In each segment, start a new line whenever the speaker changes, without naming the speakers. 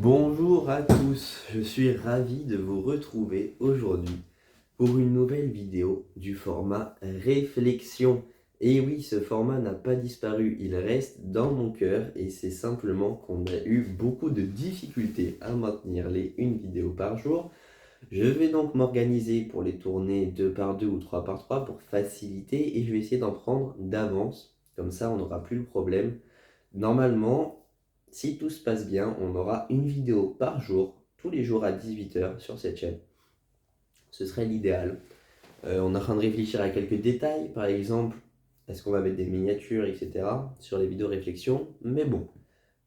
Bonjour à tous, je suis ravi de vous retrouver aujourd'hui pour une nouvelle vidéo du format réflexion. Et oui, ce format n'a pas disparu, il reste dans mon cœur et c'est simplement qu'on a eu beaucoup de difficultés à maintenir les une vidéo par jour. Je vais donc m'organiser pour les tourner 2 par 2 ou 3 par 3 pour faciliter et je vais essayer d'en prendre d'avance, comme ça on n'aura plus le problème. Normalement, si tout se passe bien, on aura une vidéo par jour, tous les jours à 18h sur cette chaîne. Ce serait l'idéal. On est en train de réfléchir à quelques détails, par exemple, est-ce qu'on va mettre des miniatures, etc. sur les vidéos réflexion. Mais bon,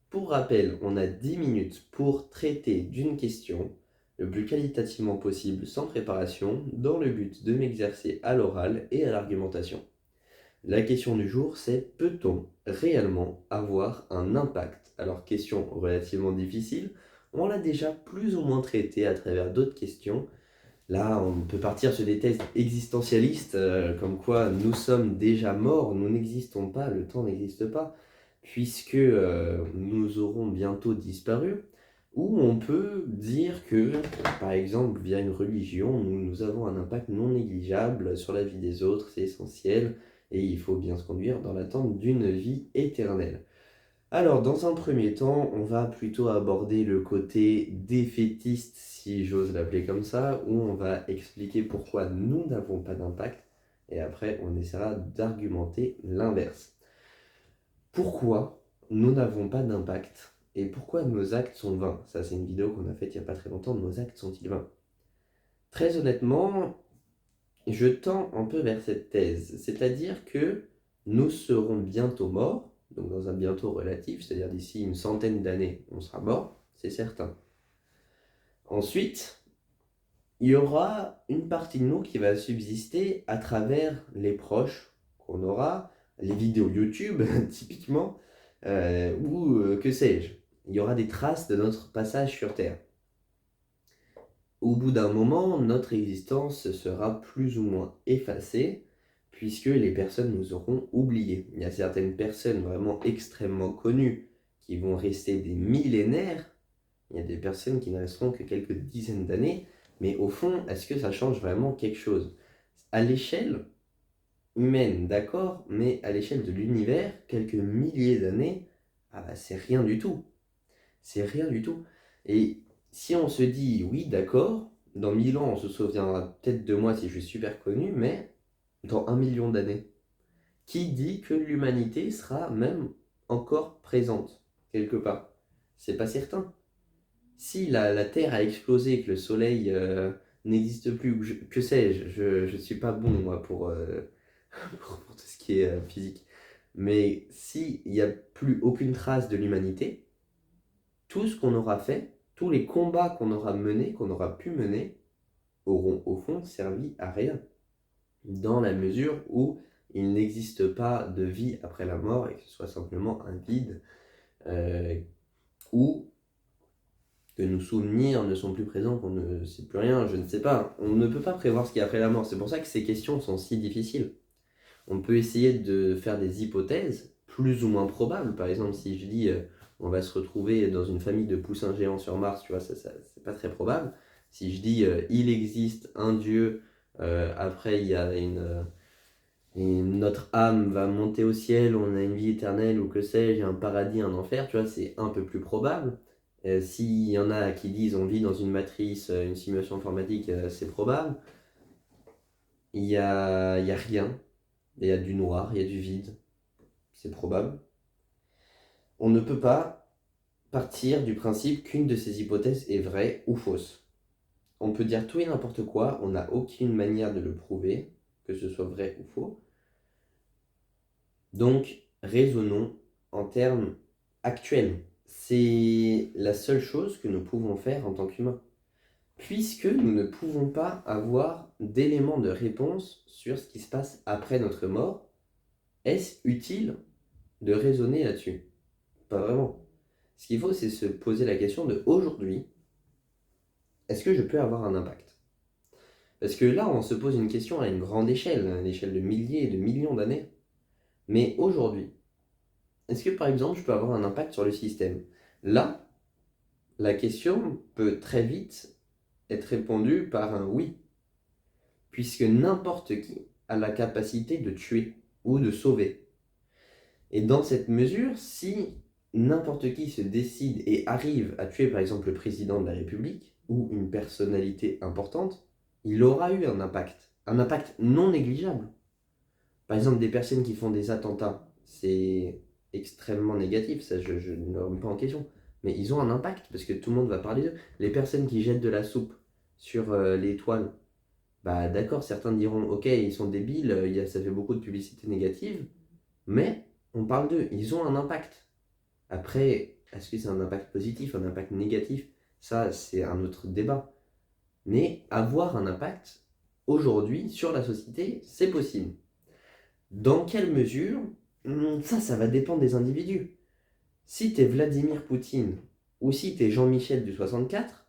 pour rappel, on a 10 minutes pour traiter d'une question le plus qualitativement possible, sans préparation, dans le but de m'exercer à l'oral et à l'argumentation. La question du jour, c'est peut-on réellement avoir un impact? Alors, question relativement difficile, on l'a déjà plus ou moins traité à travers d'autres questions. Là, on peut partir sur des thèses existentialistes, comme quoi nous sommes déjà morts, nous n'existons pas, le temps n'existe pas, puisque nous aurons bientôt disparu. Ou on peut dire que, par exemple, via une religion, nous avons un impact non négligeable sur la vie des autres, c'est essentiel, et il faut bien se conduire dans l'attente d'une vie éternelle. Alors, dans un premier temps, on va plutôt aborder le côté défaitiste, si j'ose l'appeler comme ça, où on va expliquer pourquoi nous n'avons pas d'impact, et après, on essaiera d'argumenter l'inverse. Pourquoi nous n'avons pas d'impact et pourquoi nos actes sont vains? Ça, c'est une vidéo qu'on a faite il n'y a pas très longtemps. Nos actes sont-ils vains? Très honnêtement, je tends un peu vers cette thèse. C'est-à-dire que nous serons bientôt morts, donc dans un bientôt relatif, c'est-à-dire d'ici une centaine d'années, on sera mort, c'est certain. Ensuite, il y aura une partie de nous qui va subsister à travers les proches qu'on aura, les vidéos YouTube, typiquement, ou que sais-je. Il y aura des traces de notre passage sur Terre. Au bout d'un moment, notre existence sera plus ou moins effacée, puisque les personnes nous auront oubliés. Il y a certaines personnes vraiment extrêmement connues qui vont rester des millénaires. Il y a des personnes qui ne resteront que quelques dizaines d'années. Mais au fond, est-ce que ça change vraiment quelque chose? À l'échelle humaine, d'accord, mais à l'échelle de l'univers, quelques milliers d'années, ah bah c'est rien du tout. C'est rien du tout. Et si on se dit, oui, d'accord, dans 1000 ans, on se souviendra peut-être de moi si je suis super connu, mais dans 1 million d'années, qui dit que l'humanité sera même encore présente quelque part? C'est pas certain. Si la Terre a explosé, que le Soleil n'existe plus, ou que sais-je, je ne suis pas bon moi pour tout ce qui est physique. Mais s'il n'y a plus aucune trace de l'humanité, tout ce qu'on aura fait, tous les combats qu'on aura menés, qu'on aura pu mener, auront au fond servi à rien. Dans la mesure où il n'existe pas de vie après la mort et que ce soit simplement un vide où que nos souvenirs ne sont plus présents, qu'on ne sait plus rien, je ne sais pas. On ne peut pas prévoir ce qu'il y a après la mort. C'est pour ça que ces questions sont si difficiles. On peut essayer de faire des hypothèses plus ou moins probables. Par exemple, si je dis on va se retrouver dans une famille de poussins géants sur Mars, tu vois, ça c'est pas très probable. Si je dis il existe un Dieu, après il y a notre âme va monter au ciel, on a une vie éternelle ou que sais-je, un paradis, un enfer, tu vois, c'est un peu plus probable. S'il y en a qui disent on vit dans une matrice, une simulation informatique, c'est probable. Il y a rien. Il y a du noir, il y a du vide. C'est probable. On ne peut pas partir du principe qu'une de ces hypothèses est vraie ou fausse. On peut dire tout et n'importe quoi, on n'a aucune manière de le prouver, que ce soit vrai ou faux. Donc, raisonnons en termes actuels. C'est la seule chose que nous pouvons faire en tant qu'humains. Puisque nous ne pouvons pas avoir d'éléments de réponse sur ce qui se passe après notre mort, est-ce utile de raisonner là-dessus? Pas vraiment. Ce qu'il faut, c'est se poser la question de aujourd'hui, est-ce que je peux avoir un impact? Parce que là, on se pose une question à une grande échelle, à l'échelle de milliers et de millions d'années. Mais aujourd'hui, est-ce que par exemple, je peux avoir un impact sur le système? Là, la question peut très vite être répondue par un oui, puisque n'importe qui a la capacité de tuer ou de sauver. Et dans cette mesure, si n'importe qui se décide et arrive à tuer par exemple le président de la République ou une personnalité importante, il aura eu un impact non négligeable. Par exemple, des personnes qui font des attentats, c'est extrêmement négatif, ça je ne le remets pas en question. Mais ils ont un impact parce que tout le monde va parler d'eux. Les personnes qui jettent de la soupe sur les toiles, bah d'accord, certains diront ok, ils sont débiles, ça fait beaucoup de publicité négative, mais on parle d'eux, ils ont un impact. Après, est-ce que c'est un impact positif, un impact négatif? Ça, c'est un autre débat. Mais avoir un impact aujourd'hui sur la société, c'est possible. Dans quelle mesure? Ça va dépendre des individus. Si t'es Vladimir Poutine ou si t'es Jean-Michel du 64,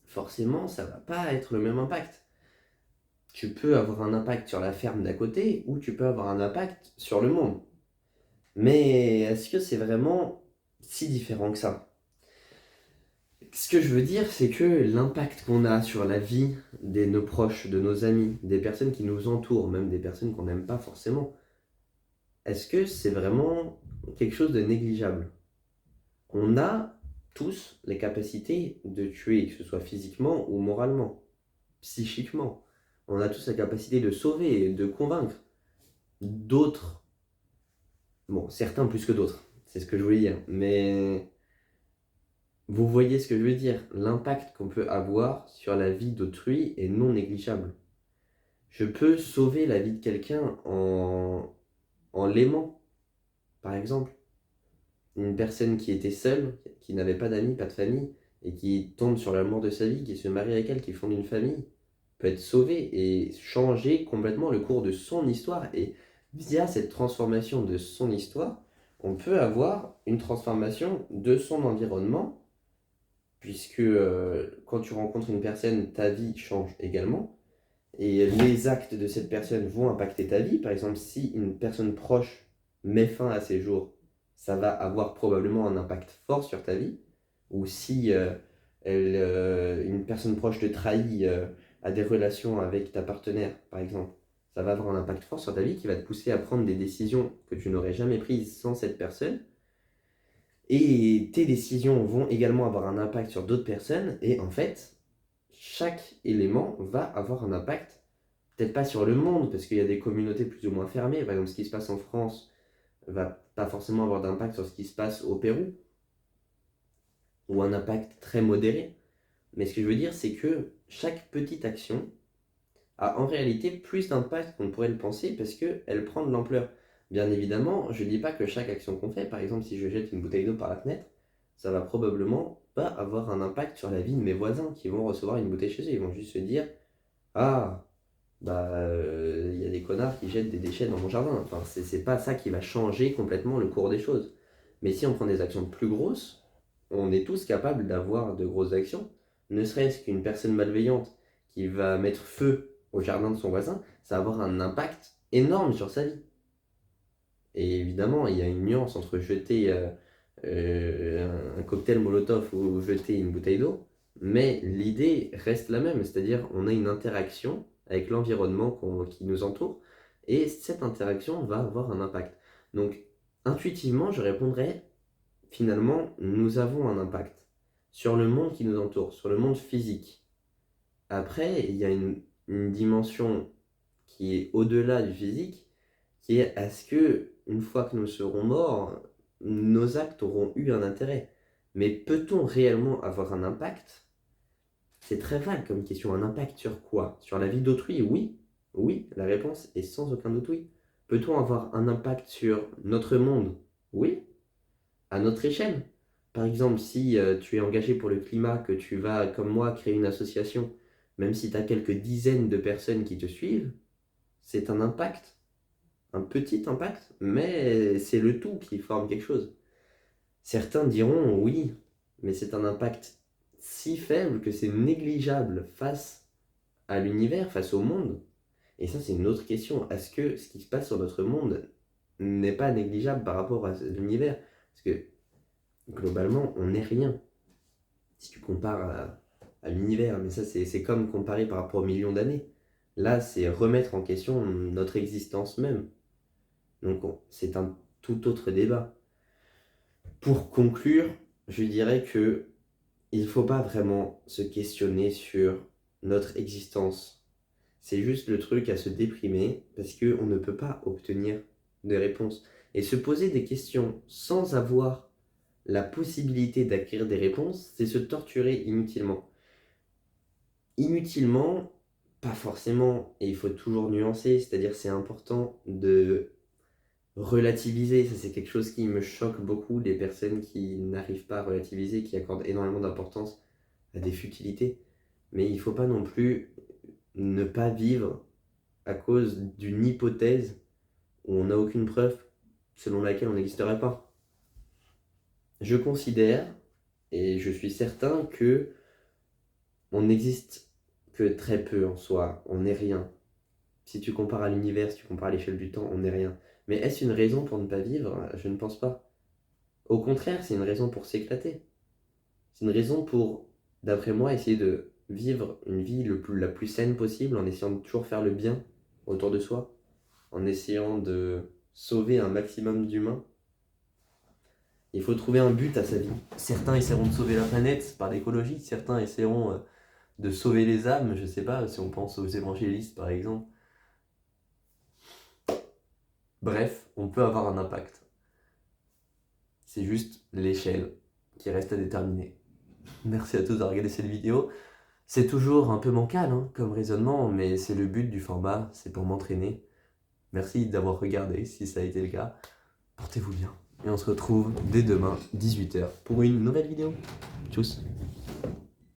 forcément, ça va pas être le même impact. Tu peux avoir un impact sur la ferme d'à côté ou tu peux avoir un impact sur le monde. Mais est-ce que c'est vraiment si différent que ça? Ce que je veux dire, c'est que l'impact qu'on a sur la vie de nos proches, de nos amis, des personnes qui nous entourent, même des personnes qu'on n'aime pas forcément, est-ce que c'est vraiment quelque chose de négligeable? On a tous les capacités de tuer, que ce soit physiquement ou moralement, psychiquement. On a tous la capacité de sauver, de convaincre. D'autres, bon, certains plus que d'autres, c'est ce que je voulais dire, mais vous voyez ce que je veux dire. L'impact qu'on peut avoir sur la vie d'autrui est non négligeable. Je peux sauver la vie de quelqu'un en l'aimant, par exemple. Une personne qui était seule, qui n'avait pas d'amis, pas de famille, et qui tombe sur l'amour de sa vie, qui se marie avec elle, qui fonde une famille, peut être sauvée et changer complètement le cours de son histoire. Et via cette transformation de son histoire, on peut avoir une transformation de son environnement, puisque quand tu rencontres une personne, ta vie change également. Et les actes de cette personne vont impacter ta vie. Par exemple, si une personne proche met fin à ses jours, ça va avoir probablement un impact fort sur ta vie. Ou si une personne proche te trahit, a des relations avec ta partenaire, par exemple, ça va avoir un impact fort sur ta vie qui va te pousser à prendre des décisions que tu n'aurais jamais prises sans cette personne. Et tes décisions vont également avoir un impact sur d'autres personnes. Et en fait, chaque élément va avoir un impact, peut-être pas sur le monde, parce qu'il y a des communautés plus ou moins fermées. Par exemple, ce qui se passe en France va pas forcément avoir d'impact sur ce qui se passe au Pérou, ou un impact très modéré. Mais ce que je veux dire, c'est que chaque petite action a en réalité plus d'impact qu'on ne pourrait le penser, parce qu'elle prend de l'ampleur. Bien évidemment, je ne dis pas que chaque action qu'on fait, par exemple, si je jette une bouteille d'eau par la fenêtre, ça va probablement pas avoir un impact sur la vie de mes voisins qui vont recevoir une bouteille chez eux. Ils vont juste se dire, ah, bah, y a des connards qui jettent des déchets dans mon jardin. Enfin, c'est pas ça qui va changer complètement le cours des choses. Mais si on prend des actions plus grosses, on est tous capables d'avoir de grosses actions. Ne serait-ce qu'une personne malveillante qui va mettre feu au jardin de son voisin, ça va avoir un impact énorme sur sa vie. Et évidemment, il y a une nuance entre jeter un cocktail Molotov ou jeter une bouteille d'eau, mais l'idée reste la même, c'est-à-dire on a une interaction avec l'environnement qui nous entoure, et cette interaction va avoir un impact. Donc, intuitivement, je répondrais, finalement, nous avons un impact sur le monde qui nous entoure, sur le monde physique. Après, il y a une dimension qui est au-delà du physique, qui est est-ce que, une fois que nous serons morts, nos actes auront eu un intérêt? Mais peut-on réellement avoir un impact? C'est très vague comme question. Un impact sur quoi? Sur la vie d'autrui? Oui. Oui, la réponse est sans aucun doute oui. Peut-on avoir un impact sur notre monde? Oui, à notre échelle. Par exemple, si tu es engagé pour le climat, que tu vas, comme moi, créer une association, même si tu as quelques dizaines de personnes qui te suivent, c'est un impact, un petit impact, mais c'est le tout qui forme quelque chose. Certains diront oui, mais c'est un impact si faible que c'est négligeable face à l'univers, face au monde. Et ça, c'est une autre question. Est-ce que ce qui se passe sur notre monde n'est pas négligeable par rapport à l'univers? Parce que globalement, on n'est rien. si tu compares à l'univers, mais ça c'est comme comparer par rapport aux millions d'années. Là, c'est remettre en question notre existence même. Donc c'est un tout autre débat. Pour conclure, je dirais que il ne faut pas vraiment se questionner sur notre existence. C'est juste le truc à se déprimer parce qu'on ne peut pas obtenir de réponses. Et se poser des questions sans avoir la possibilité d'acquérir des réponses, c'est se torturer inutilement. Inutilement, pas forcément, et il faut toujours nuancer, c'est-à-dire c'est important de relativiser, ça c'est quelque chose qui me choque beaucoup, des personnes qui n'arrivent pas à relativiser, qui accordent énormément d'importance à des futilités. Mais il ne faut pas non plus ne pas vivre à cause d'une hypothèse où on n'a aucune preuve selon laquelle on n'existerait pas. Je considère, et je suis certain, que on n'existe que très peu en soi, on n'est rien. Si tu compares à l'univers, si tu compares à l'échelle du temps, on n'est rien. Mais est-ce une raison pour ne pas vivre? Je ne pense pas. Au contraire, c'est une raison pour s'éclater. C'est une raison pour, d'après moi, essayer de vivre une vie la plus saine possible en essayant de toujours faire le bien autour de soi, en essayant de sauver un maximum d'humains. Il faut trouver un but à sa vie. Certains essaieront de sauver la planète par l'écologie, certains essaieront de sauver les âmes, je sais pas, si on pense aux évangélistes par exemple. Bref, on peut avoir un impact. C'est juste l'échelle qui reste à déterminer. Merci à tous d'avoir regardé cette vidéo. C'est toujours un peu bancal comme raisonnement, mais c'est le but du format, c'est pour m'entraîner. Merci d'avoir regardé si ça a été le cas. Portez-vous bien. Et on se retrouve dès demain, 18h, pour une nouvelle vidéo. Tchuss.